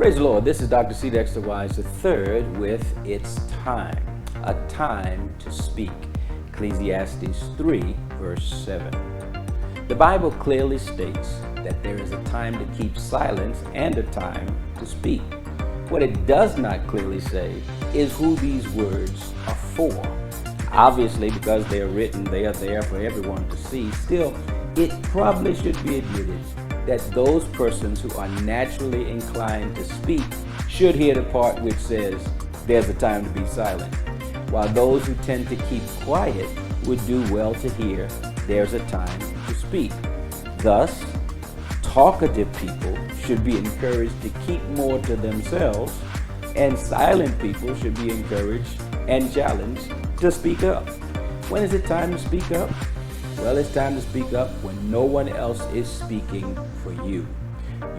Praise the Lord. This is Dr. C. Dexter Wise III with It's Time, a time to speak. Ecclesiastes 3, verse 7. The Bible clearly states that there is a time to keep silence and a time to speak. What it does not clearly say is who these words are for. Obviously, because they are written, they are there for everyone to see. Still, it probably should be admitted that those persons who are naturally inclined to speak should hear the part which says there's a time to be silent, while those who tend to keep quiet would do well to hear there's a time to speak. Thus, talkative people should be encouraged to keep more to themselves, and silent people should be encouraged and challenged to speak up. When is it time to speak up? Well, it's time to speak up when no one else is speaking for you.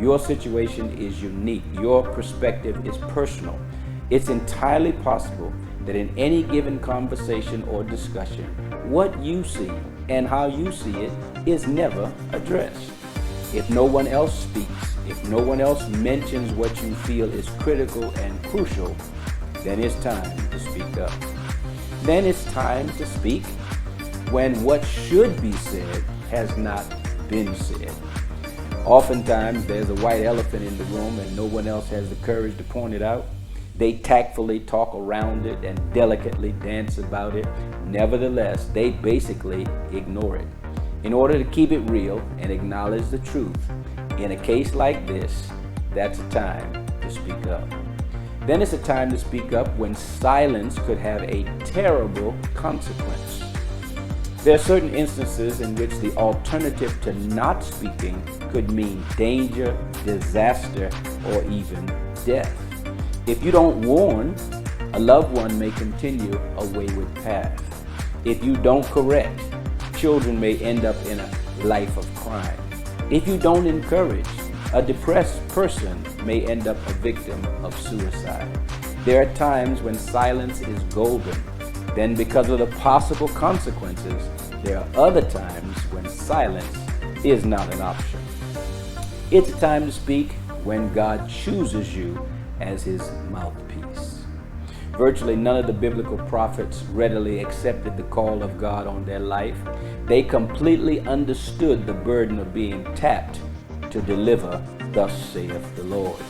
Your situation is unique. Your perspective is personal. It's entirely possible that in any given conversation or discussion, what you see and how you see it is never addressed. If no one else speaks, if no one else mentions what you feel is critical and crucial, then it's time to speak up. Then it's time to speak when what should be said has not been said. Oftentimes, there's a white elephant in the room and no one else has the courage to point it out. They tactfully talk around it and delicately dance about it. Nevertheless, they basically ignore it in order to keep it real and acknowledge the truth. In a case like this, that's a time to speak up. Then it's a time to speak up when silence could have a terrible consequence. There are certain instances in which the alternative to not speaking could mean danger, disaster, or even death. If you don't warn, a loved one may continue a wayward path. If you don't correct, children may end up in a life of crime. If you don't encourage, a depressed person may end up a victim of suicide. There are times when silence is golden. Then, because of the possible consequences, there are other times when silence is not an option. It's a time to speak when God chooses you as his mouthpiece. Virtually none of the biblical prophets readily accepted the call of God on their life. They completely understood the burden of being tapped to deliver, thus saith the Lord.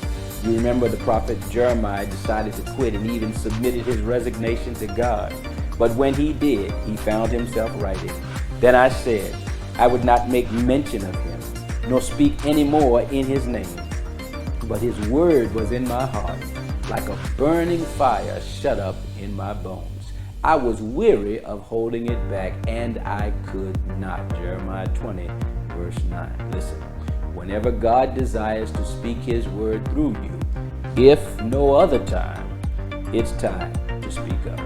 You remember the prophet Jeremiah decided to quit and even submitted his resignation to God. But when he did, he found himself writing, "Then I said, I would not make mention of him, nor speak any more in his name. But his word was in my heart, like a burning fire shut up in my bones. I was weary of holding it back, and I could not." Jeremiah 20, verse 9. Listen, whenever God desires to speak his word through you, if no other time, it's time to speak up.